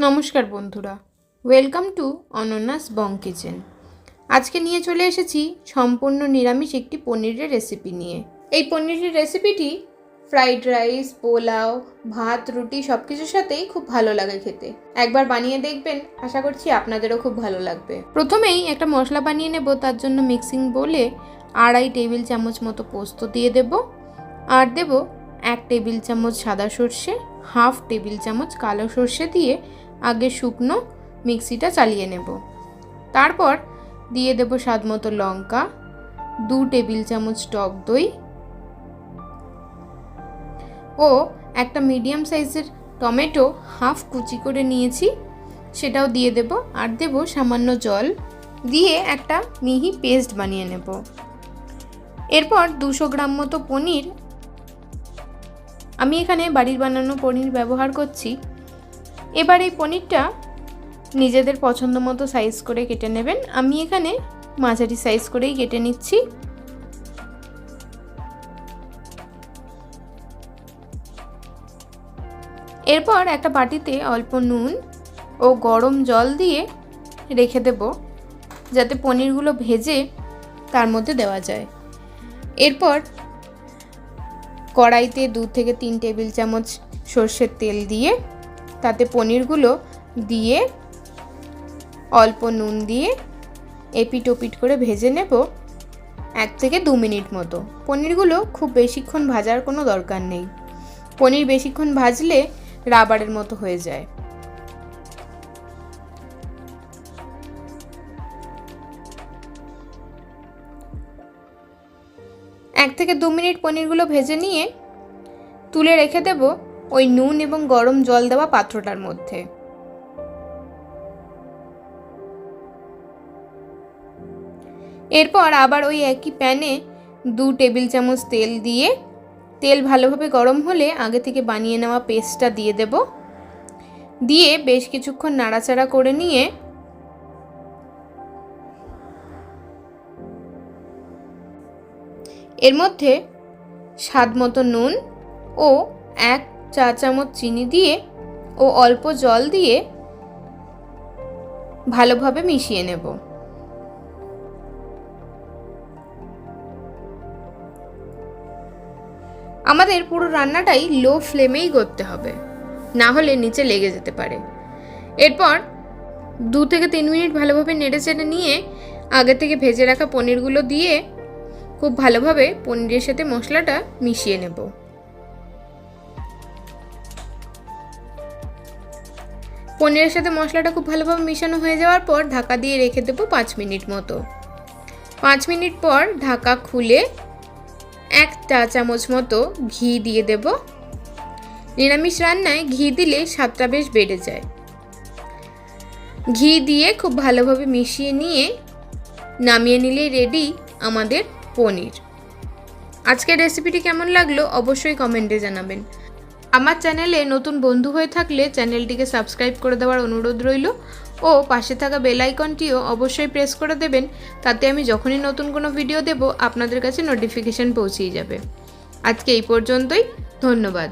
নমস্কার বন্ধুরা, welcome to অনন্যাস Bong kitchen. আজকে নিয়ে চলে এসেছি সম্পূর্ণ নিরামিষ একটি পনিরের রেসিপি নিয়ে। এই পনিরের রেসিপিটি ফ্রাইড রাইস, পোলাও, ভাত, রুটি সব কিছুর সাথেই খুব ভালো লাগে খেতে। একবার বানিয়ে দেখবেন, আশা করছি আপনাদেরও খুব ভালো লাগবে। প্রথমেই একটা মশলা বানিয়ে নেব। তার জন্য মিক্সিং বোলে 2.5 টেবিল চামচ মতো পোস্ত দিয়ে দেব, আর দেব 1 টেবিল চামচ সাদা সর্ষে, 1/2 টেবিল চামচ কালো সর্ষে দিয়ে আগে শুকনো মিক্সিটা চালিয়ে নেব। তারপর দিয়ে দেব স্বাদ মতো লঙ্কা, 2 টেবিল চামচ টক দই ও একটা মিডিয়াম সাইজের টমেটো হাফ কুচি করে নিয়েছি, সেটাও দিয়ে দেব। আর দেব সামান্য জল দিয়ে একটা মিহি পেস্ট বানিয়ে নেব। এরপর 200 গ্রাম মতো পনির, আমি এখানে বাড়ির বানানো পনির ব্যবহার করছি। এবার এই পনিরটা নিজেদের পছন্দ মতো সাইজ করে কেটে নেবেন। আমি এখানে মাঝারি সাইজ করেই কেটে নিচ্ছি। এরপর একটা বাটিতে অল্প নুন ও গরম জল দিয়ে রেখে দেব, যাতে পনিরগুলো ভেজে তার মধ্যে দেওয়া যায়। এরপর কড়াইতে 2 থেকে 3 টেবিল চামচ সর্ষের তেল দিয়ে তাতে পনিরগুলো দিয়ে অল্প নুন দিয়ে এপিট ওপিট করে ভেজে নেব 1 থেকে 2 মিনিট মতো। পনিরগুলো খুব বেশিক্ষণ ভাজার কোনো দরকার নেই। পনির বেশিক্ষণ ভাজলে রাবারের মতো হয়ে যায়। এক থেকে 2 মিনিট পনিরগুলো ভেজে নিয়ে তুলে রেখে দেব ওই নুন এবং গরম জল দেওয়া পাত্রটার মধ্যে। এরপর আবার ওই একই প্যানে 2 টেবিল চামচ তেল দিয়ে, তেল ভালোভাবে গরম হলে আগে থেকে বানিয়ে নেওয়া পেস্টটা দিয়ে দেব। দিয়ে বেশ কিছুক্ষণ নাড়াচাড়া করে নিয়ে এর মধ্যে স্বাদ মতো নুন ও 1 চা চামচ চিনি দিয়ে ও অল্প জল দিয়ে ভালোভাবে মিশিয়ে নেব। আমাদের পুরো রান্নাটাই লো ফ্লেমেই করতে হবে, না হলে নিচে লেগে যেতে পারে। এরপর 2 থেকে 3 মিনিট ভালোভাবে নেড়েচেড়ে নিয়ে আগে থেকে ভেজে রাখা পনিরগুলো দিয়ে খুব ভালোভাবে পনিরের সাথে মশলাটা মিশিয়ে নেব। পনিরের সাথে মশলাটা খুব ভালোভাবে মিশানো হয়ে যাওয়ার পর ঢাকা দিয়ে রেখে দেব 5 মিনিট মতো। 5 মিনিট পর ঢাকা খুলে 1 চা চামচ মতো ঘি দিয়ে দেব। নিরামিষ রান্নায় ঘি দিলে স্বাদটা বেশ বেড়ে যায়। ঘি দিয়ে খুব ভালোভাবে মিশিয়ে নিয়ে নামিয়ে নিলেই রেডি আমাদের পনির। আজকের রেসিপিটি কেমন লাগলো অবশ্যই কমেন্টে জানাবেন। আমার চ্যানেলে নতুন বন্ধু হয়ে থাকলে চ্যানেলটিকে সাবস্ক্রাইব করে দেওয়ার অনুরোধ রইল ও পাশে থাকা বেল আইকনটিও অবশ্যই প্রেস করে দেবেন, তাতে আমি যখনই নতুন কোনো ভিডিও দেব আপনাদের কাছে নোটিফিকেশন পৌঁছেই যাবে। আজকে এই পর্যন্তই, ধন্যবাদ।